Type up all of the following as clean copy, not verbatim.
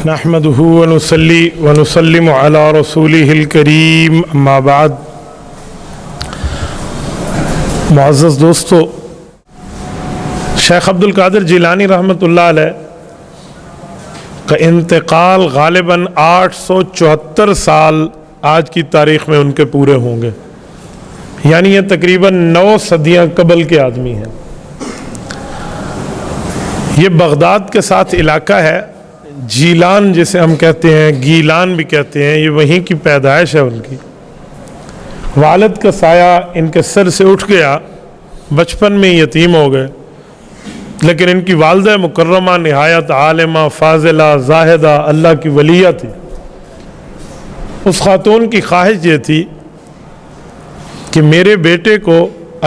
نحمده ونصلي ونسلم على رسوله الكريم اما بعد۔ معزز دوستو، شیخ عبدالقادر جیلانی رحمۃ اللہ علیہ کا انتقال غالباً 874 سال آج کی تاریخ میں ان کے پورے ہوں گے، یعنی یہ تقریباً 9 صدیاں قبل کے آدمی ہیں۔ یہ بغداد کے ساتھ علاقہ ہے، جیلان جسے ہم کہتے ہیں، گیلان بھی کہتے ہیں، یہ وہیں کی پیدائش ہے ان کی۔ والد کا سایہ ان کے سر سے اٹھ گیا، بچپن میں یتیم ہو گئے، لیکن ان کی والدہ مکرمہ نہایت عالمہ، فاضلہ، زاہدہ، اللہ کی ولیہ تھی۔ اس خاتون کی خواہش یہ تھی کہ میرے بیٹے کو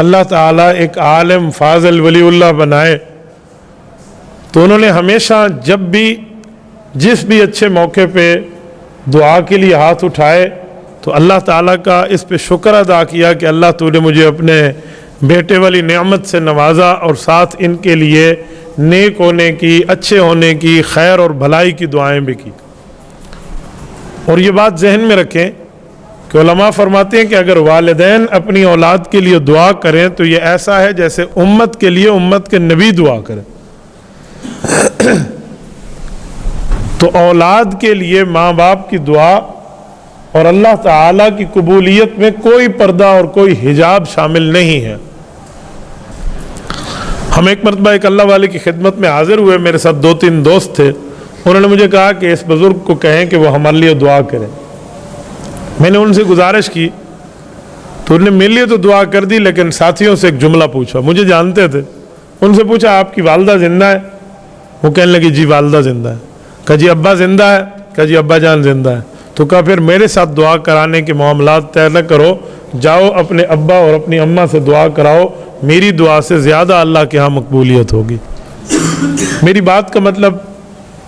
اللہ تعالیٰ ایک عالم، فاضل، ولی اللہ بنائے، تو انہوں نے ہمیشہ جب بھی جس بھی اچھے موقع پہ دعا کے لیے ہاتھ اٹھائے تو اللہ تعالیٰ کا اس پہ شکر ادا کیا کہ اللہ تو نے مجھے اپنے بیٹے والی نعمت سے نوازا، اور ساتھ ان کے لیے نیک ہونے کی، اچھے ہونے کی، خیر اور بھلائی کی دعائیں بھی کی۔ اور یہ بات ذہن میں رکھیں کہ علماء فرماتے ہیں کہ اگر والدین اپنی اولاد کے لیے دعا کریں تو یہ ایسا ہے جیسے امت کے لیے امت کے نبی دعا کریں۔ تو اولاد کے لیے ماں باپ کی دعا اور اللہ تعالیٰ کی قبولیت میں کوئی پردہ اور کوئی حجاب شامل نہیں ہے۔ ہم ایک مرتبہ ایک اللہ والے کی خدمت میں حاضر ہوئے، میرے ساتھ 2-3 دوست تھے، انہوں نے مجھے کہا کہ اس بزرگ کو کہیں کہ وہ ہمارے لیے دعا کریں۔ میں نے ان سے گزارش کی تو انہوں نے میرے لیے تو دعا کر دی، لیکن ساتھیوں سے ایک جملہ پوچھا، مجھے جانتے تھے، ان سے پوچھا آپ کی والدہ زندہ ہے؟ وہ کہنے لگی جی والدہ زندہ ہے۔ کہا جی ابا زندہ ہے؟ کہا جی ابا جان زندہ ہے۔ تو کہا پھر میرے ساتھ دعا کرانے کے معاملات طے نہ کرو، جاؤ اپنے ابا اور اپنی اماں سے دعا کراؤ، میری دعا سے زیادہ اللہ کے ہاں مقبولیت ہوگی۔ میری بات کا مطلب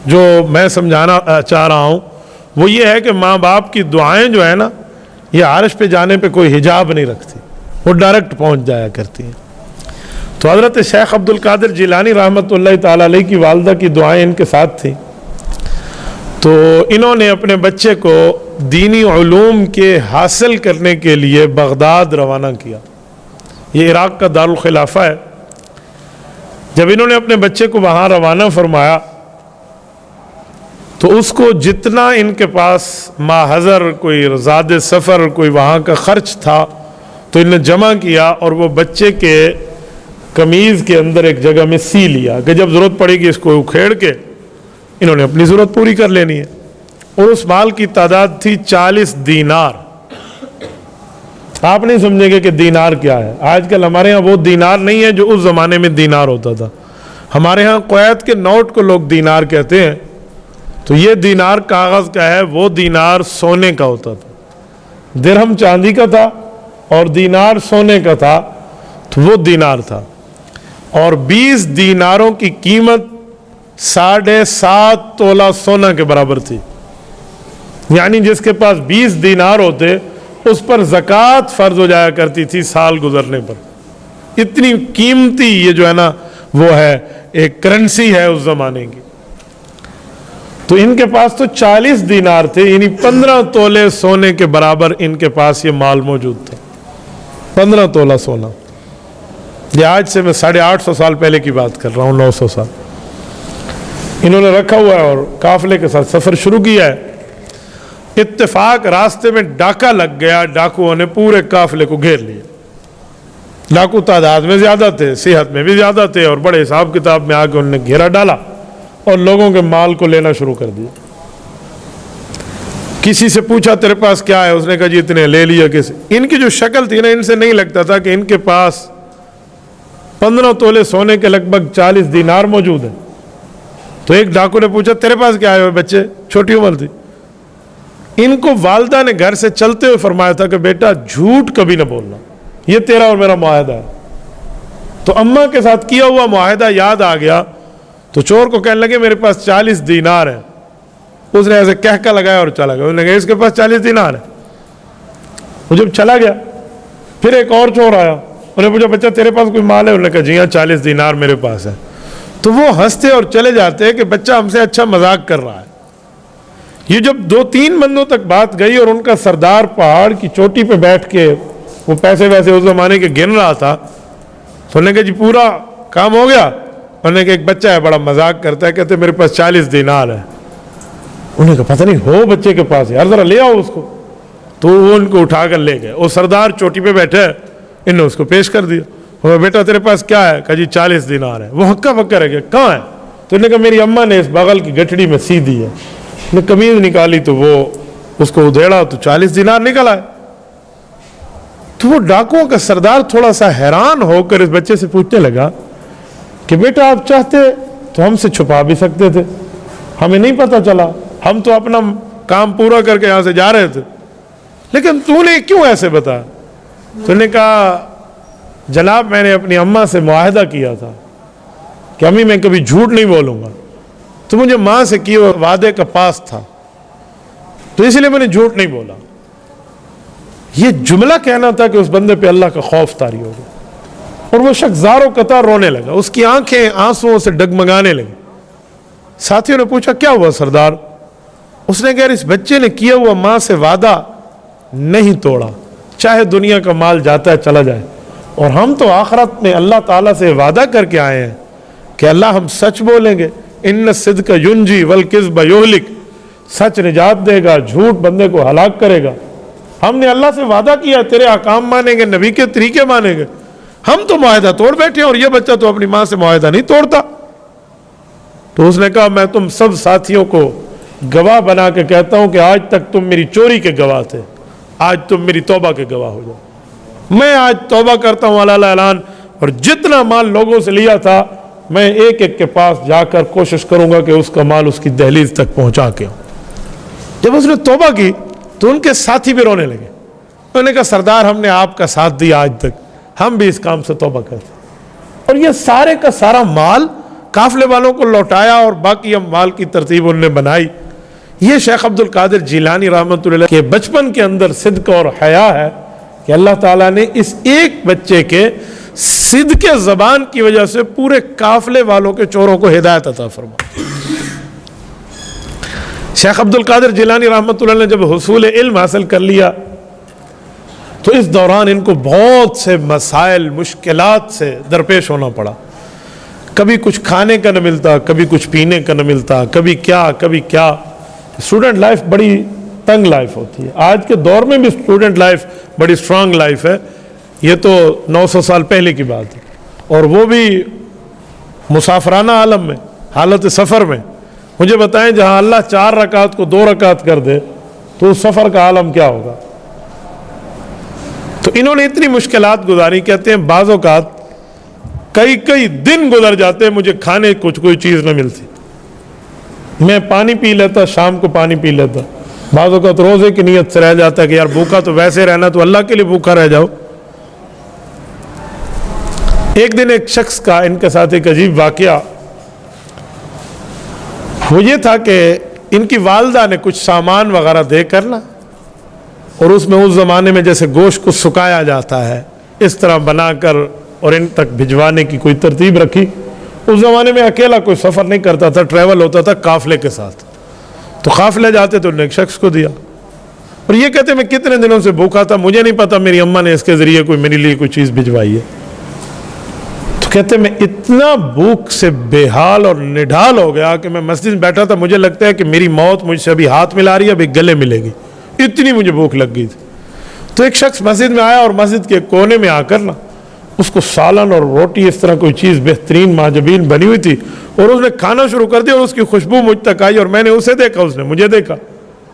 جو میں سمجھانا چاہ رہا ہوں وہ یہ ہے کہ ماں باپ کی دعائیں جو ہے نا، یہ عرش پہ جانے پہ کوئی حجاب نہیں رکھتی، وہ ڈائریکٹ پہنچ جایا کرتی ہیں۔ تو حضرت شیخ عبدالقادر جیلانی رحمۃ اللہ تعالیٰ علیہ کی والدہ کی دعائیں ان کے ساتھ تھیں، تو انہوں نے اپنے بچے کو دینی علوم کے حاصل کرنے کے لیے بغداد روانہ کیا۔ یہ عراق کا دارالخلافہ ہے۔ جب انہوں نے اپنے بچے کو وہاں روانہ فرمایا تو اس کو جتنا ان کے پاس ماحضر، کوئی زاد سفر، کوئی وہاں کا خرچ تھا، تو انہوں نے جمع کیا اور وہ بچے کے قمیض کے اندر ایک جگہ میں سی لیا کہ جب ضرورت پڑے گی اس کو اکھیڑ کے انہوں نے اپنی ضرورت پوری کر لینی ہے۔ اور اس مال کی تعداد تھی 40 دینار۔ آپ نہیں سمجھیں گے کہ دینار کیا ہے، آج کل ہمارے ہاں وہ دینار نہیں ہے جو اس زمانے میں دینار ہوتا تھا۔ ہمارے ہاں کویت کے نوٹ کو لوگ دینار کہتے ہیں، تو یہ دینار کاغذ کا ہے، وہ دینار سونے کا ہوتا تھا۔ درہم چاندی کا تھا اور دینار سونے کا تھا، تو وہ دینار تھا۔ اور 20 دیناروں کی قیمت 7.5 تولہ سونا کے برابر تھی، یعنی جس کے پاس 20 دینار ہوتے اس پر زکوٰۃ فرض ہو جایا کرتی تھی سال گزرنے پر۔ اتنی قیمتی یہ جو ہے نا وہ ہے، ایک کرنسی ہے اس زمانے کی۔ تو ان کے پاس تو 40 دینار تھے، یعنی 15 تولے سونے کے برابر ان کے پاس یہ مال موجود تھا۔ 15 تولہ سونا، یہ آج سے میں 850 سال پہلے کی بات کر رہا ہوں، 900 سال انہوں نے رکھا ہوا ہے اور قافلے کے ساتھ سفر شروع کیا ہے۔ اتفاق راستے میں ڈاکہ لگ گیا، ڈاکوؤں نے پورے قافلے کو گھیر لیا۔ ڈاکو تعداد میں زیادہ تھے، صحت میں بھی زیادہ تھے، اور بڑے حساب کتاب میں آ کے انہوں نے گھیرا ڈالا اور لوگوں کے مال کو لینا شروع کر دیا۔ کسی سے پوچھا تیرے پاس کیا ہے؟ اس نے کہا جی اتنے لے لیا۔ کسی ان کی جو شکل تھی نا، ان سے نہیں لگتا تھا کہ ان کے پاس 15 تولے سونے کے لگ بھگ 40 دینار موجود ہیں۔ تو ایک ڈاکو نے پوچھا تیرے پاس کیا ہے؟ بچے چھوٹی عمر تھی۔ ان کو والدہ نے گھر سے چلتے ہوئے فرمایا تھا کہ بیٹا جھوٹ کبھی نہ بولنا، یہ تیرا اور میرا معاہدہ ہے۔ تو اماں کے ساتھ کیا ہوا معاہدہ یاد آ گیا، تو چور کو کہنے لگے میرے پاس 40 دینار ہیں۔ اس نے ایسے کہکا لگایا اور چلا گیا۔ انہوں نے کہا اس کے پاس 40 دینار ہیں۔ وہ جب چلا گیا پھر ایک اور چور آیا، انہوں نے پوچھا بچہ تیرے پاس کوئی مال ہے؟ انہوں نے کہا جی ہاں 40 دینار میرے پاس ہے۔ تو وہ ہنستے اور چلے جاتے کہ بچہ ہم سے اچھا مذاق کر رہا ہے۔ یہ جب 2-3 بندوں تک بات گئی اور ان کا سردار پہاڑ کی چوٹی پہ بیٹھ کے وہ پیسے ویسے اس زمانے کے گن رہا تھا، تو انہوں نے کہا جی پورا کام ہو گیا؟ انہوں نے کہا ایک بچہ ہے بڑا مذاق کرتا ہے، کہتے میرے پاس 40 دینار ہے۔ انہوں نے کہا پتہ نہیں ہو بچے کے پاس، یار ذرا لے آؤ اس کو۔ تو وہ ان کو اٹھا کر لے گئے، وہ سردار چوٹی پہ بیٹھے، انہوں نے اس کو پیش کر دیا۔ وہ بیٹا تیرے پاس کیا ہے؟ کہا جی 40 دینار ہے۔ وہ ہکا پکا رہ گیا، کہاں ہے؟ تو انہوں نے کہا میری اماں نے اس بغل کی گٹھڑی میں سی دی ہے۔ نے قمیض نکالی تو وہ اس کو ادھیڑا تو 40 دینار نکل آئے۔ تو وہ ڈاکوؤں کا سردار تھوڑا سا حیران ہو کر اس بچے سے پوچھنے لگا کہ بیٹا آپ چاہتے تو ہم سے چھپا بھی سکتے تھے، ہمیں نہیں پتہ چلا، ہم تو اپنا کام پورا کر کے یہاں سے جا رہے تھے، لیکن تو نے کیوں ایسے بتایا؟ تو نے کہا جناب میں نے اپنی اماں سے معاہدہ کیا تھا کہ امی میں کبھی جھوٹ نہیں بولوں گا، تو مجھے ماں سے کیے وعدے کا پاس تھا، تو اس لیے میں نے جھوٹ نہیں بولا۔ یہ جملہ کہنا تھا کہ اس بندے پہ اللہ کا خوف طاری ہو گیا، اور وہ شخص زار و قطار رونے لگا، اس کی آنکھیں آنسوؤں سے ڈگمگانے لگی۔ ساتھیوں نے پوچھا کیا ہوا سردار؟ اس نے کہا اس بچے نے کیا ہوا ماں سے وعدہ نہیں توڑا، چاہے دنیا کا مال جاتا ہے چلا جائے، اور ہم تو آخرت میں اللہ تعالیٰ سے وعدہ کر کے آئے ہیں کہ اللہ ہم سچ بولیں گے، ان الصدق ینجی والکذب یہلک، سچ نجات دے گا، جھوٹ بندے کو ہلاک کرے گا۔ ہم نے اللہ سے وعدہ کیا تیرے احکام مانیں گے، نبی کے طریقے مانیں گے، ہم تو معاہدہ توڑ بیٹھے اور یہ بچہ تو اپنی ماں سے معاہدہ نہیں توڑتا۔ تو اس نے کہا میں تم سب ساتھیوں کو گواہ بنا کے کہتا ہوں کہ آج تک تم میری چوری کے گواہ تھے، آج تم میری توبہ کے گواہ ہو جاؤ۔ میں آج توبہ کرتا ہوں علی اعلان، اور جتنا مال لوگوں سے لیا تھا میں ایک ایک کے پاس جا کر کوشش کروں گا کہ اس کا مال اس کی دہلیز تک پہنچا کے ہوں۔ جب اس نے توبہ کی تو ان کے ساتھی بھی رونے لگے، انہوں نے کہا سردار ہم نے آپ کا ساتھ دیا آج تک، ہم بھی اس کام سے توبہ کرتے ہیں۔ اور یہ سارے کا سارا مال قافلے والوں کو لوٹایا اور باقی مال کی ترتیب انہوں نے بنائی۔ یہ شیخ عبد القادر جیلانی رحمۃ اللہ کے بچپن کے اندر صدق اور حیا ہے کہ اللہ تعالیٰ نے اس ایک بچے کے صدق زبان کی وجہ سے پورے قافلے والوں کے چوروں کو ہدایت عطا فرمائی۔ شیخ عبد القادر جیلانی رحمۃ اللہ نے جب حصول علم حاصل کر لیا تو اس دوران ان کو بہت سے مسائل مشکلات سے درپیش ہونا پڑا، کبھی کچھ کھانے کا نہ ملتا، کبھی کچھ پینے کا نہ ملتا، کبھی کیا کبھی کیا۔ اسٹوڈنٹ لائف بڑی تنگ لائف ہوتی ہے، آج کے دور میں بھی اسٹوڈنٹ لائف بڑی سٹرانگ لائف ہے، یہ تو 900 سال پہلے کی بات ہے، اور وہ بھی مسافرانہ عالم میں، حالت سفر میں۔ مجھے بتائیں جہاں اللہ 4 رکعت کو 2 رکعت کر دے تو اس سفر کا عالم کیا ہوگا؟ تو انہوں نے اتنی مشکلات گزاری، کہتے ہیں بعض اوقات کئی دن گزر جاتے مجھے کھانے کچھ کوئی چیز نہ ملتی، میں پانی پی لیتا، شام کو پانی پی لیتا، بعض اوقات روزے کی نیت سے رہ جاتا ہے کہ یار بھوکا تو ویسے رہنا تو اللہ کے لیے بھوکا رہ جاؤ۔ ایک دن ایک شخص کا ان کے ساتھ ایک عجیب واقعہ، وہ یہ تھا کہ ان کی والدہ نے کچھ سامان وغیرہ دے کر نا، اور اس میں اس زمانے میں جیسے گوشت کو سکایا جاتا ہے اس طرح بنا کر اور ان تک بھجوانے کی کوئی ترتیب رکھی۔ اس زمانے میں اکیلا کوئی سفر نہیں کرتا تھا، ٹریول ہوتا تھا قافلے کے ساتھ، تو قافلے جاتے تو انہوں نے ایک شخص کو دیا، اور یہ کہتے میں کتنے دنوں سے بھوکا تھا، مجھے نہیں پتا میری اماں نے اس کے ذریعے کوئی میرے لیے کوئی چیز بھجوائی ہے۔ تو کہتے میں اتنا بھوک سے بے حال اور نڈھال ہو گیا کہ میں مسجد میں بیٹھا تھا، مجھے لگتا ہے کہ میری موت مجھ سے ابھی ہاتھ ملا رہی ہے، ابھی گلے ملے گی، اتنی مجھے بھوک لگ گئی تھی۔ تو ایک شخص مسجد میں آیا اور مسجد کے کونے میں آ کر نا اس کو سالن اور روٹی اس طرح کوئی چیز بہترین ماجبین بنی ہوئی تھی، اور اس نے کھانا شروع کر دیا، اور اس کی خوشبو مجھ تک آئی اور میں نے اسے دیکھا، اس نے مجھے دیکھا۔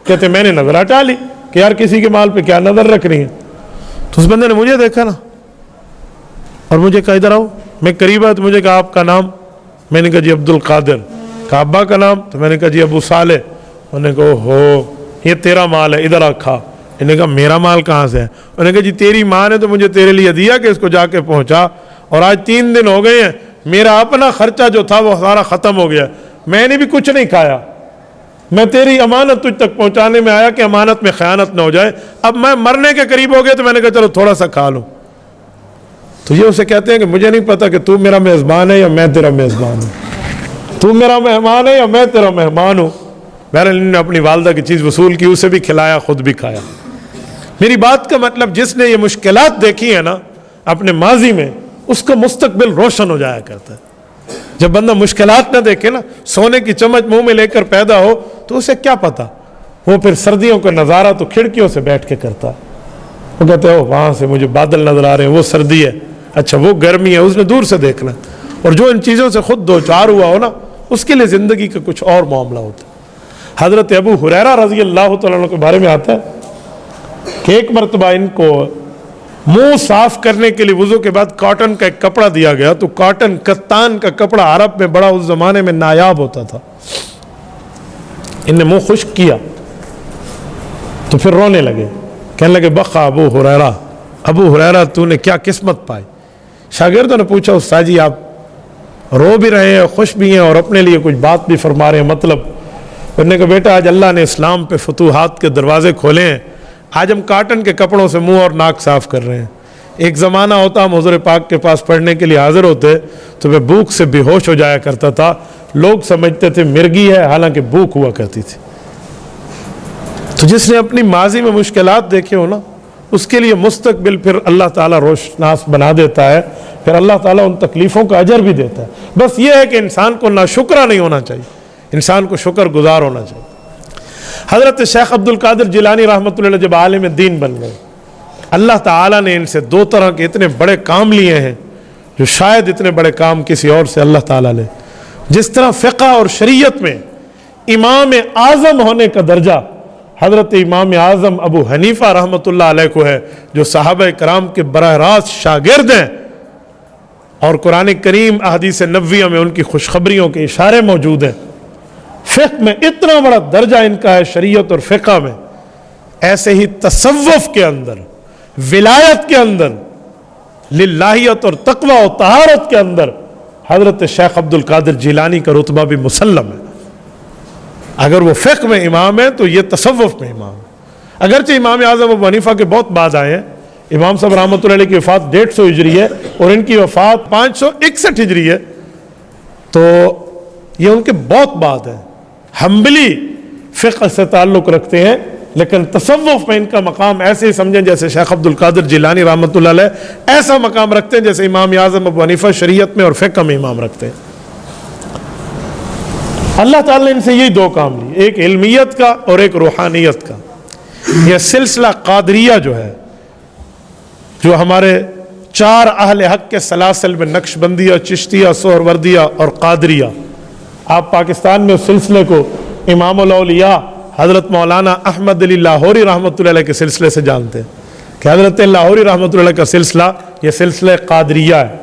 کہتے میں نے نظر ہٹا لی کہ یار کسی کے مال پہ کیا نظر رکھ رہی ہے۔ تو اس بندے نے مجھے دیکھا نا اور مجھے کہا ادھر آؤ، میں قریب آیا تو مجھے کہا آپ کا نام؟ میں نے کہا جی عبد القادر۔ کہا ابا کا نام؟ تو میں نے کہا جی ابو صالح۔ انہوں نے کہا ہو یہ تیرا مال ہے، ادھر رکھا۔ انہوں نے کہا میرا مال کہاں سے ہے؟ انہوں نے کہا جی تیری ماں نے تو مجھے تیرے لیے دیا کہ اس کو جا کے پہنچا، اور آج 3 دن ہو گئے ہیں، میرا اپنا خرچہ جو تھا وہ سارا ختم ہو گیا، میں نے بھی کچھ نہیں کھایا، میں تیری امانت تجھ تک پہنچانے میں آیا کہ امانت میں خیانت نہ ہو جائے، اب میں مرنے کے قریب ہو گیا تو میں نے کہا چلو تھوڑا سا کھا لوں۔ تو یہ اسے کہتے ہیں کہ مجھے نہیں پتا کہ تو میرا میزبان ہے یا میں تیرا میزبان ہوں، تو میرا مہمان ہے یا میں تیرا مہمان ہوں۔ بہرحال انہوں نے اپنی والدہ کی چیز وصول کی، اسے بھی کھلایا، خود بھی کھایا۔ میری بات کا مطلب جس نے یہ مشکلات دیکھی ہیں نا اپنے ماضی میں، اس کا مستقبل روشن ہو جایا کرتا ہے۔ جب بندہ مشکلات نہ دیکھے نا، سونے کی چمچ منہ میں لے کر پیدا ہو تو اسے کیا پتا، وہ پھر سردیوں کا نظارہ تو کھڑکیوں سے بیٹھ کے کرتا ہے۔ وہ کہتے ہیں وہاں سے مجھے بادل نظر آ رہے ہیں، وہ سردی ہے، اچھا وہ گرمی ہے، اس نے دور سے دیکھنا ہے۔ اور جو ان چیزوں سے خود دو چار ہوا ہو نا، اس کے لیے زندگی کا کچھ اور معاملہ ہوتا ہے۔ حضرت ابو ہریرہ رضی اللہ تعالیٰ عنہ کے بارے میں آتا ہے کہ ایک مرتبہ ان کو منہ صاف کرنے کے لیے وضو کے بعد کاٹن کا ایک کپڑا دیا گیا، تو کاٹن کتان کا کپڑا عرب میں بڑا اس زمانے میں نایاب ہوتا تھا۔ ان نے منہ خشک کیا تو پھر رونے لگے، کہنے لگے بخا ابو ہریرہ، ابو ہریرہ تو نے کیا قسمت پائی۔ شاگردوں نے پوچھا استاد جی آپ رو بھی رہے ہیں، خوش بھی ہیں، اور اپنے لیے کچھ بات بھی فرما رہے ہیں، مطلب؟ انہوں نے کہا بیٹا آج اللہ نے اسلام پہ فتوحات کے دروازے کھولے ہیں، آج ہم کاٹن کے کپڑوں سے منہ اور ناک صاف کر رہے ہیں۔ ایک زمانہ ہوتا ہم حضور پاک کے پاس پڑھنے کے لیے حاضر ہوتے تو وہ بھوک سے بے ہوش ہو جایا کرتا تھا، لوگ سمجھتے تھے مرگی ہے، حالانکہ بھوک ہوا کرتی تھی۔ تو جس نے اپنی ماضی میں مشکلات دیکھے ہو نا، اس کے لیے مستقبل پھر اللہ تعالیٰ روشناس بنا دیتا ہے، پھر اللہ تعالیٰ ان تکلیفوں کا اجر بھی دیتا ہے۔ بس یہ ہے کہ انسان کو ناشکرا نہیں ہونا چاہیے، انسان کو شکر گزار ہونا چاہیے۔ حضرت شیخ عبد القادر جیلانی رحمۃ اللہ علیہ جب عالم دین بن گئے، اللہ تعالیٰ نے ان سے دو طرح کے اتنے بڑے کام لیے ہیں جو شاید اتنے بڑے کام کسی اور سے اللہ تعالیٰ نے، جس طرح فقہ اور شریعت میں امام اعظم ہونے کا درجہ حضرت امام اعظم ابو حنیفہ رحمۃ اللہ علیہ کو ہے، جو صحابہ کرام کے براہ راست شاگرد ہیں، اور قرآن کریم احادیث نبویہ میں ان کی خوشخبریوں کے اشارے موجود ہیں۔ فقہ میں اتنا بڑا درجہ ان کا ہے، شریعت اور فقہ میں، ایسے ہی تصوف کے اندر، ولایت کے اندر، للہیت اور تقوی و طہارت کے اندر حضرت شیخ عبد القادر جیلانی کا رتبہ بھی مسلم ہے۔ اگر وہ فقہ میں امام ہے تو یہ تصوف میں امام ہے۔ اگرچہ امام اعظم ابو حنیفہ کے بہت بعد آئے ہیں، امام صاحب رحمۃ اللہ علیہ کی وفات 150 ہجری ہے اور ان کی وفات 561 ہجری ہے، تو یہ ان کے بہت بعد ہے۔ حنبلی فقہ سے تعلق رکھتے ہیں، لیکن تصوف میں ان کا مقام ایسے ہی سمجھیں جیسے شیخ عبد القادر جیلانی رحمۃ اللہ علیہ ایسا مقام رکھتے ہیں جیسے امام اعظم ابو حنیفہ شریعت میں اور فقہ میں امام رکھتے ہیں۔ اللہ تعالیٰ نے ان سے یہی دو کام لیے، ایک علمیت کا اور ایک روحانیت کا۔ یہ سلسلہ قادریہ جو ہے، جو ہمارے چار اہل حق کے سلاسل میں نقش بندیہ، چشتیہ، سہروردیہ اور قادریہ، آپ پاکستان میں اس سلسلے کو امام الاولیاء حضرت مولانا احمد علی لاہوری رحمۃ اللہ علیہ کے سلسلے سے جانتے ہیں کہ حضرت لاہوری رحمۃ اللہ علیہ کا سلسلہ یہ سلسلہ قادریہ ہے،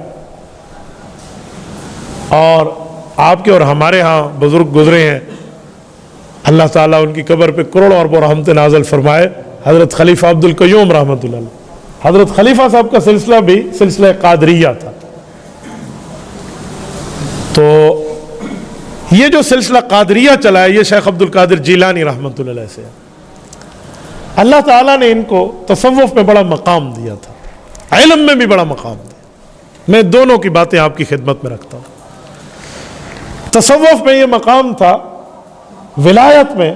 اور آپ کے اور ہمارے ہاں بزرگ گزرے ہیں، اللہ تعالیٰ ان کی قبر پہ کروڑوں اربوں رحمت نازل فرمائے، حضرت خلیفہ عبد القیوم رحمۃ اللہ علیہ۔ حضرت خلیفہ صاحب کا سلسلہ بھی سلسلہ قادریہ تھا۔ تو یہ جو سلسلہ قادریہ چلا ہے، یہ شیخ عبد القادر جیلانی رحمۃ اللہ علیہ سے ہے۔ اللہ تعالیٰ نے ان کو تصوف میں بڑا مقام دیا تھا، علم میں بھی بڑا مقام دیا۔ میں دونوں کی باتیں آپ کی خدمت میں رکھتا ہوں۔ تصوف میں یہ مقام تھا، ولایت میں،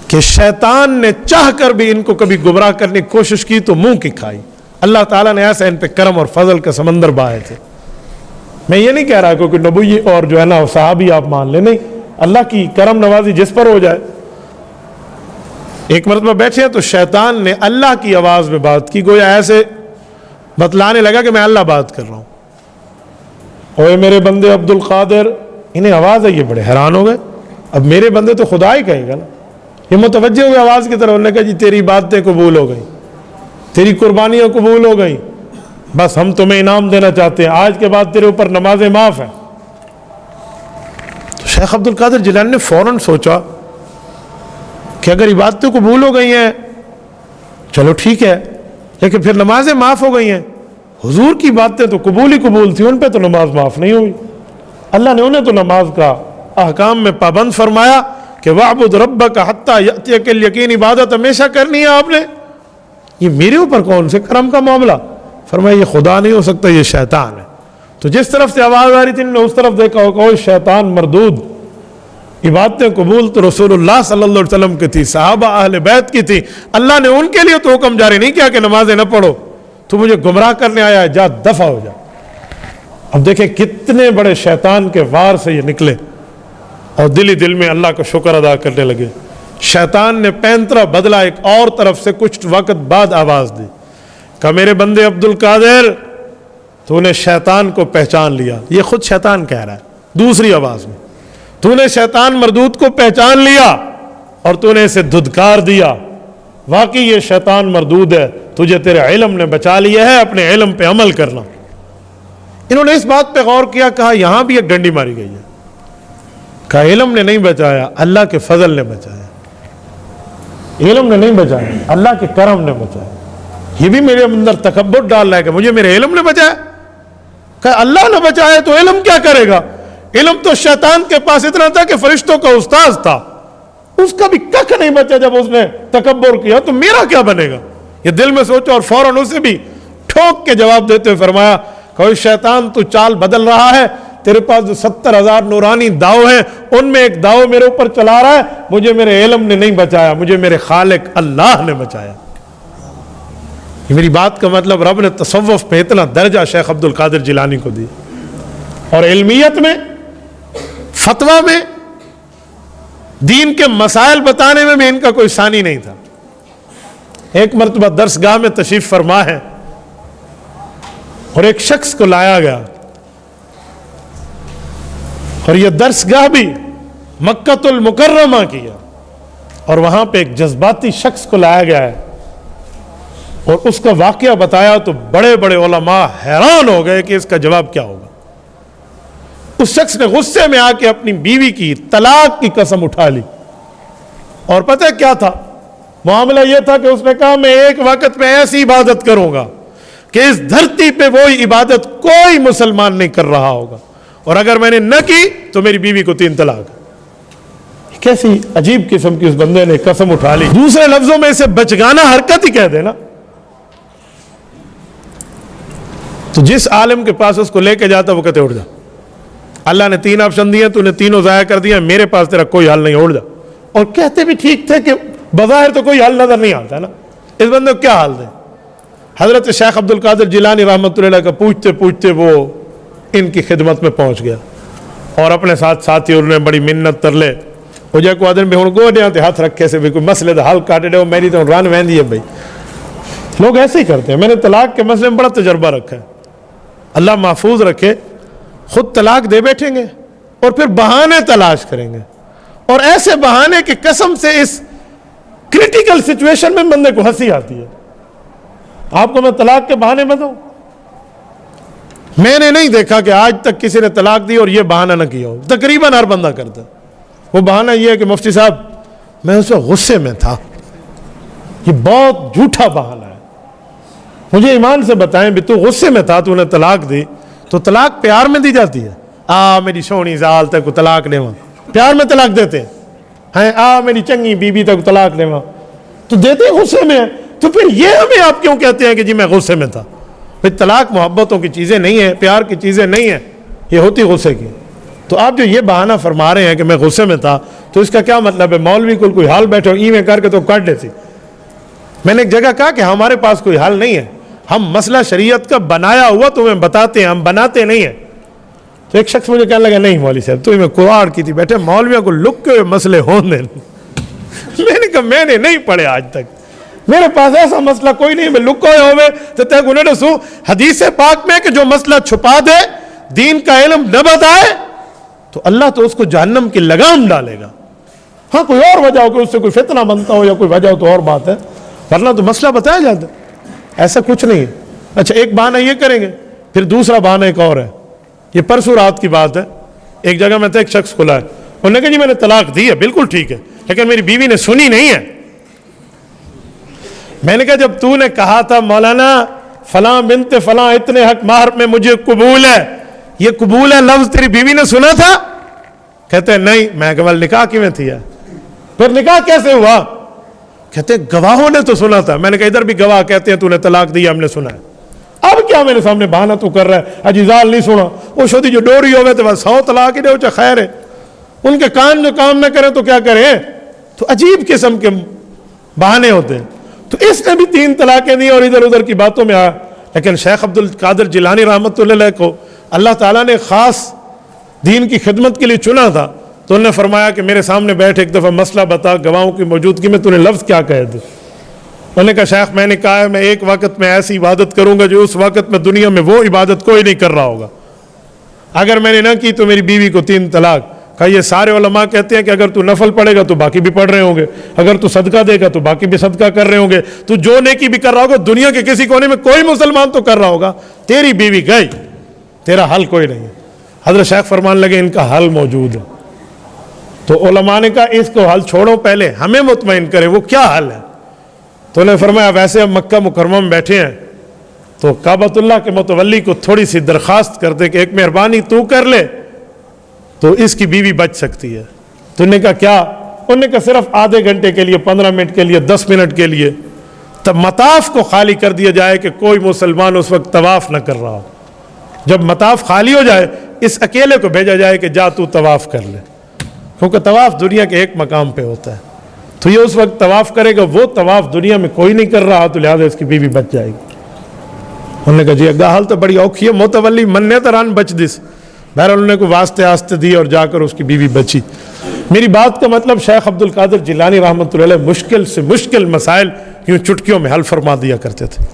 کہ شیطان نے چاہ کر بھی ان کو کبھی گمراہ کرنے کی کوشش کی تو منہ کی کھائی۔ اللہ تعالیٰ نے ایسا ان پہ کرم اور فضل کا سمندر بہائے تھے۔ میں یہ نہیں کہہ رہا کہ نبوی اور جو ہے نا صحابی آپ مان لیں، نہیں، اللہ کی کرم نوازی جس پر ہو جائے۔ ایک مرتبہ بیٹھے ہیں تو شیطان نے اللہ کی آواز میں بات کی، گویا ایسے بتلانے لگا کہ میں اللہ بات کر رہا ہوں۔ اوے میرے بندے عبد القادر، انہیں آواز ہے، یہ بڑے حیران ہو گئے، اب میرے بندے تو خدا ہی کہے گا نا۔ یہ متوجہ ہوئے آواز کی طرف، انہوں نے کہا جی تیری باتیں قبول ہو گئی، تیری قربانیاں قبول ہو گئی، بس ہم تمہیں انعام دینا چاہتے ہیں، آج کے بعد تیرے اوپر نمازیں معاف ہیں۔ تو شیخ عبد القادر جیلانی نے فوراً سوچا کہ اگر عبادتیں قبول ہو گئی ہیں چلو ٹھیک ہے، لیکن پھر نمازیں معاف ہو گئی ہیں، حضور کی باتیں تو قبول ہی قبول تھی، ان پہ تو نماز معاف نہیں ہوئی۔ اللہ نے انہیں تو نماز کا احکام میں پابند فرمایا کہ وَاعْبُدْ رَبَّكَ حَتَّى يَأْتِيَكَ الْيَقِينُ، عبادت ہمیشہ کرنی ہے آپ نے۔ یہ میرے اوپر کون سے کرم کا معاملہ؟ فرمایا یہ خدا نہیں ہو سکتا، یہ شیطان ہے۔ تو جس طرف سے آواز آ رہی تھی انہوں نے اس طرف دیکھا ہوگا، اوہ شیطان مردود، عبادتیں قبول تو رسول اللہ صلی اللہ علیہ وسلم کی تھی، صحابہ اہل بیت کی تھی. اللہ نے ان کے لیے تو حکم جاری نہیں کیا کہ نمازیں نہ پڑھو. تو مجھے گمراہ کرنے آیا ہے، جا دفع ہو جا. اب دیکھیں کتنے بڑے شیطان کے وار سے یہ نکلے اور دل ہی دل میں اللہ کا شکر ادا کرنے لگے. شیطان نے پینترا بدلا، ایک اور طرف سے کچھ وقت بعد آواز دی، کہا میرے بندے عبد القادر تو نے شیطان کو پہچان لیا. یہ خود شیطان کہہ رہا ہے دوسری آواز میں، تو نے شیطان مردود کو پہچان لیا اور تو نے اسے دھدکار دیا. واقعی یہ شیطان مردود ہے، تجھے تیرے علم نے بچا لیا ہے، اپنے علم پہ عمل کرنا. انہوں نے اس بات پہ غور کیا، کہا یہاں بھی ایک ڈنڈی ماری گئی ہے. کہا علم نے نہیں بچایا، اللہ کے فضل نے بچایا. علم نے نہیں بچایا، اللہ کے کرم نے بچایا. یہ بھی میرے اندر تکبر ڈال رہا ہے کہ مجھے میرے علم نے بچایا. کہا اللہ نے بچایا تو علم کیا کرے گا؟ علم تو شیطان کے پاس اتنا تھا کہ فرشتوں کا استاذ تھا، اس کا بھی ککھ نہیں بچا. جب اس نے تکبر کیا تو میرا کیا بنے گا؟ یہ دل میں سوچا اور فوراً اسے بھی ٹھوک کے جواب دیتے ہوئے فرمایا، کوئی شیطان تو چال بدل رہا ہے، تیرے پاس جو 70,000 نورانی داؤ ہیں ان میں ایک داؤ میرے اوپر چلا رہا ہے. مجھے میرے علم نے نہیں بچایا، مجھے میرے خالق اللہ نے بچایا. یہ میری بات کا مطلب رب نے تصوف پہ اتنا درجہ شیخ عبد القادر جیلانی کو دی، اور علمیت میں، فتویٰ میں، دین کے مسائل بتانے میں بھی ان کا کوئی ثانی نہیں تھا. ایک مرتبہ درس گاہ میں تشریف فرما ہے اور ایک شخص کو لایا گیا، اور یہ درس گاہ بھی مکۃ المکرمہ کیا، اور وہاں پہ ایک جذباتی شخص کو لایا گیا ہے اور اس کا واقعہ بتایا تو بڑے بڑے علماء حیران ہو گئے کہ اس کا جواب کیا ہوگا. اس شخص نے غصے میں آ کے اپنی بیوی کی طلاق کی قسم اٹھا لی. اور پتہ کیا تھا معاملہ؟ یہ تھا کہ اس نے کہا میں ایک وقت میں ایسی عبادت کروں گا کہ اس دھرتی پہ وہی عبادت کوئی مسلمان نہیں کر رہا ہوگا، اور اگر میں نے نہ کی تو میری بیوی کو 3 طلاق. کیسی عجیب قسم کی اس بندے نے قسم اٹھا لی. دوسرے لفظوں میں اسے بچگانا حرکت ہی کہہ دینا. تو جس عالم کے پاس اس کو لے کے جاتا وہ کہتے اٹھ جا، اللہ نے 3 آپشن دیے، تو نے تینوں ضائع کر دیا، میرے پاس تیرا کوئی حل نہیں، اٹھ جا. اور کہتے بھی ٹھیک تھے کہ بظاہر تو کوئی حل نظر نہیں آتا نا، اس بندے کو کیا حل دیں. حضرت شیخ عبد القادر جیلانی رحمۃ اللہ علیہ کا پوچھتے پوچھتے وہ ان کی خدمت میں پہنچ گیا، اور اپنے ساتھ ساتھی انہوں نے بڑی منت تر لے وہ جائے کو آدمی ہوں گو دیا تے ہاتھ رکھے سے بھی کوئی مسئلے دا حل کاٹے دے میری تو ران وہندی ہے. بھائی لوگ ایسے ہی کرتے ہیں. میں نے طلاق کے مسئلے میں بڑا تجربہ رکھا ہے، اللہ محفوظ رکھے. خود طلاق دے بیٹھیں گے اور پھر بہانے تلاش کریں گے، اور ایسے بہانے کی قسم سے اس کریٹیکل سچویشن میں بندے کو ہنسی آتی ہے. آپ کو میں طلاق کے بہانے بتاؤں، میں نے نہیں دیکھا کہ آج تک کسی نے طلاق دی اور یہ بہانہ نہ کیا ہو. تقریباً ہر بندہ کرتا ہے. وہ بہانہ یہ ہے کہ مفتی صاحب میں اس وقت غصے میں تھا. یہ بہت جھوٹا بہانہ ہے. مجھے ایمان سے بتائیں بھی تو غصے میں تھا، تو نے طلاق دی، تو طلاق پیار میں دی جاتی ہے؟ میری سونی زال تک کو طلاق دے وہاں، پیار میں طلاق دیتے ہیں. میری چنگی بی بی تک طلاق دے وہاں، تو دیتے غصے میں. تو پھر یہ ہمیں آپ کیوں کہتے ہیں کہ جی میں غصے میں تھا؟ پھر طلاق محبتوں کی چیزیں نہیں ہیں، پیار کی چیزیں نہیں ہیں، یہ ہوتی غصے کی. تو آپ جو یہ بہانہ فرما رہے ہیں کہ میں غصے میں تھا، تو اس کا کیا مطلب ہے؟ مولوی کو کوئی حال بیٹھے ای میں کر کے تو کاٹ دیتی. میں نے ایک جگہ کہا کہ ہمارے پاس کوئی حل نہیں ہے، ہم مسئلہ شریعت کا بنایا ہوا تمہیں بتاتے ہیں، ہم بناتے نہیں ہیں. تو ایک شخص مجھے کہنے لگا نہیں مولوی صاحب تو میں قرآن کی تھی بیٹھے مولویوں کو لک کے مسئلے ہوں دیں. میں نے کہا میں نے نہیں پڑھے آج تک، میرے پاس ایسا مسئلہ کوئی نہیں. میں لکو ہوئے تو تے گنے رسو حدیث پاک میں کہ جو مسئلہ چھپا دے، دین کا علم نہ بتائے، تو اللہ تو اس کو جہنم کی لگام ڈالے گا. ہاں کوئی اور وجہ ہو کہ اس سے کوئی فتنہ بنتا ہو یا کوئی وجہ ہو تو اور بات ہے، ورنہ تو مسئلہ بتایا جاتا ہے. ایسا کچھ نہیں ہے. اچھا ایک بہانہ یہ کریں گے، پھر دوسرا بہانہ ایک اور ہے. یہ پرسوں رات کی بات ہے. ایک جگہ میں تھا، ایک شخص کھلا ہے، انہوں نے کہا جی میں نے طلاق دی ہے، بالکل ٹھیک ہے، لیکن میری بیوی نے سنی نہیں ہے. میں نے کہا جب تو نے کہا تھا مولانا فلاں بنت فلاں اتنے حق مہر میں مجھے قبول ہے، یہ قبول ہے لفظ تیری بیوی نے سنا تھا؟ کہتے ہیں نہیں. میں کہا نکاح کی میں تھی ہے، پھر نکاح کیسے ہوا؟ کہتے ہیں گواہوں نے تو سنا تھا. میں نے کہا ادھر بھی گواہ کہتے ہیں تو نے طلاق دی، ہم نے سنا ہے. اب کیا میرے سامنے بہانہ تو کر رہا ہے اجزال نہیں سنا؟ وہ شدی جو ڈوری ہوئے تو بس 100 طلاق ہی دے چاہے خیر ہے. ان کے کان جو کام نہ کریں تو کیا کریں؟ تو عجیب قسم کے بہانے ہوتے ہیں. تو اس نے بھی 3 طلاقیں دی اور ادھر ادھر کی باتوں میں آیا. لیکن شیخ عبد القادر جیلانی رحمۃ اللہ علیہ کو اللہ تعالیٰ نے خاص دین کی خدمت کے لیے چنا تھا. تو انہوں نے فرمایا کہ میرے سامنے بیٹھ ایک دفعہ مسئلہ بتا, گواہوں کی موجودگی میں تو نے لفظ کیا کہہ دے. انہوں نے کہا شیخ میں نے کہا ہے میں ایک وقت میں ایسی عبادت کروں گا جو اس وقت میں دنیا میں وہ عبادت کوئی نہیں کر رہا ہوگا. اگر میں نے نہ کی تو میری بیوی کو 3 طلاق. کہا یہ سارے علماء کہتے ہیں کہ اگر تو نفل پڑھے گا تو باقی بھی پڑھ رہے ہوں گے, اگر تو صدقہ دے گا تو باقی بھی صدقہ کر رہے ہوں گے, تو جو نیکی بھی کر رہا ہوگا دنیا کے کسی کونے میں کوئی مسلمان تو کر رہا ہوگا, تیری بیوی گئی, تیرا حل کوئی نہیں ہے. حضرت شیخ فرمان لگے ان کا حل موجود ہے. تو علماء نے کہا اس کو حل چھوڑو, پہلے ہمیں مطمئن کرے وہ کیا حل ہے. تو انہوں نے فرمایا ویسے ہم مکہ مکرمہ میں بیٹھے ہیں تو کعبۃ اللہ کے متولی کو تھوڑی سی درخواست کر دے کہ ایک مہربانی تو کر لے تو اس کی بیوی بچ سکتی ہے. تو انہوں نے کہا کیا؟ انہوں نے کہا صرف آدھے گھنٹے کے لیے, 15 منٹ کے لیے, 10 منٹ کے لیے تب مطاف کو خالی کر دیا جائے کہ کوئی مسلمان اس وقت طواف نہ کر رہا ہو. جب مطاف خالی ہو جائے اس اکیلے کو بھیجا جائے کہ جا تو طواف کر لے, کیونکہ طواف دنیا کے ایک مقام پہ ہوتا ہے. تو یہ اس وقت طواف کرے گا, وہ طواف دنیا میں کوئی نہیں کر رہا تو لہٰذا اس کی بیوی بچ جائے گی. انہوں نے کہا جی اگا حال تو بڑی اوکھی ہے, متولی مننے تران بچ دس. بہرحال انہوں نے کوئی واسطے آستے دی اور جا کر اس کی بیوی بچی. میری بات کا مطلب شیخ عبد القادر جیلانی رحمۃ اللہ علیہ مشکل سے مشکل مسائل یوں چٹکیوں میں حل فرما دیا کرتے تھے.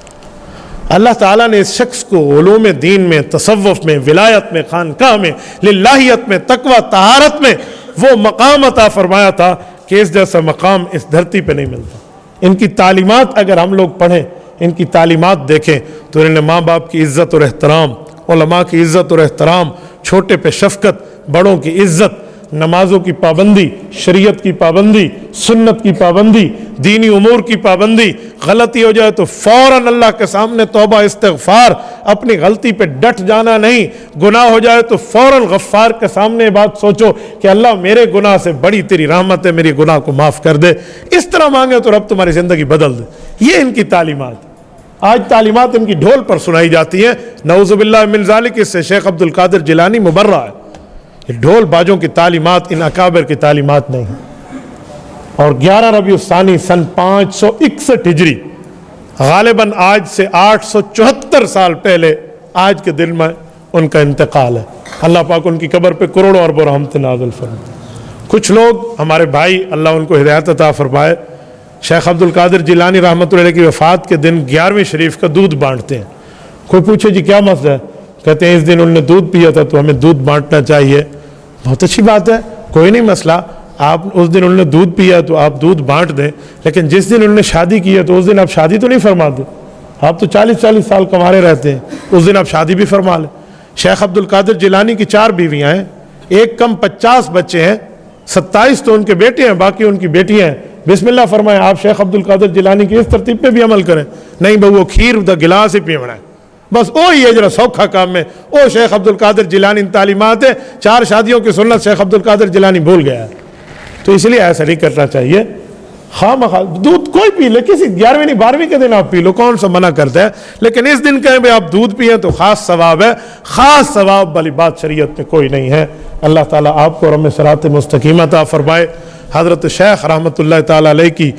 اللہ تعالیٰ نے اس شخص کو علوم دین میں, تصوف میں, ولایت میں, خانقاہ میں, للہیت میں, تقوی, طہارت میں وہ مقام عطا فرمایا تھا کہ اس جیسا مقام اس دھرتی پہ نہیں ملتا. ان کی تعلیمات اگر ہم لوگ پڑھیں, ان کی تعلیمات دیکھیں تو انہوں نے ماں باپ کی عزت اور احترام, علماء کی عزت اور احترام, چھوٹے پہ شفقت, بڑوں کی عزت, نمازوں کی پابندی, شریعت کی پابندی, سنت کی پابندی, دینی امور کی پابندی. غلطی ہو جائے تو فوراً اللہ کے سامنے توبہ استغفار, اپنی غلطی پہ ڈٹ جانا نہیں. گناہ ہو جائے تو فوراً غفار کے سامنے بات سوچو کہ اللہ میرے گناہ سے بڑی تیری رحمت ہے, میری گناہ کو معاف کر دے. اس طرح مانگے تو رب تمہاری زندگی بدل دے. یہ ان کی تعلیمات. آج تعلیمات ان کی ڈھول پر سنائی جاتی ہیں, نعوذ باللہ من ذالک. اس سے شیخ عبد القادر جیلانی مبرہ ہے. یہ ڈھول باجوں کی تعلیمات ان اکابر کی تعلیمات نہیں ہیں. اور 11 ربیع الثانی سن 561 ہجری, غالباً آج سے 874 سال پہلے آج کے دن میں ان کا انتقال ہے. اللہ پاک ان کی قبر پہ کروڑوں اربوں رحمت نازل فرمائے. کچھ لوگ ہمارے بھائی اللہ ان کو ہدایت عطا فرمائے, شیخ عبد القادر جیلانی رحمۃ اللہ علیہ کی وفات کے دن 11ویں شریف کا دودھ بانٹتے ہیں. کوئی پوچھے جی کیا مسئلہ ہے؟ کہتے ہیں اس دن انہوں نے دودھ پیا تھا تو ہمیں دودھ بانٹنا چاہیے. بہت اچھی بات ہے, کوئی نہیں مسئلہ. آپ اس دن انہوں نے دودھ پیا تو آپ دودھ بانٹ دیں, لیکن جس دن انہوں نے شادی کی ہے تو اس دن آپ شادی تو نہیں فرما دیں. آپ تو 40 سال کمارے رہتے ہیں, اس دن آپ شادی بھی فرما لیں. شیخ عبد القادر جیلانی کی 4 بیویاں ہیں, ایک کم 50 بچے ہیں, 27 تو ان کے بیٹے ہیں, باقی ان کی بیٹیاں ہیں. بسم اللہ فرمائیں. آپ شیخ عبد القادر جیلانی کی اس ترتیب پہ بھی عمل کریں. نہیں بھائی وہ کھیر دا گلاس ہی پیونا ہے, بس وہی ہے جرا سوکھا کام میں. او شیخ عبد القادر جیلانی تعلیمات ہے, 4 شادیوں کی سنت شیخ عبد القادر جیلانی بھول گیا ہے. تو اس لیے ایسا نہیں کرنا چاہیے. خواہ مخواہ دودھ کوئی پی لے, کسی 11ویں نہیں 12ویں کے دن آپ پی لو, کون سا منع کرتا ہے. لیکن اس دن کہیں بھائی آپ دودھ پئیں تو خاص ثواب ہے. خاص ثواب والی بات شریعت میں کوئی نہیں ہے. اللہ تعالیٰ آپ کو رحم صراط مستقیم عطا فرمائے. حضرت شیخ رحمۃ اللہ تعالیٰ علیہ کی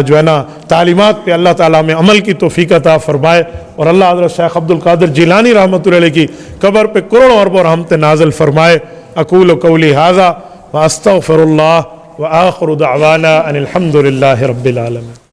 جو ہے نا تعلیمات پہ اللہ تعالیٰ میں عمل کی توفیق عطا فرمائے, اور اللہ حضرت شیخ عبد القادر جیلانی رحمۃ اللہ علیہ کی قبر پہ کروڑوں اربوں رحمت نازل فرمائے. اقول قولی ھذا واستغفر اللہ وآخر دعوانا ان الحمد للہ رب العالمین.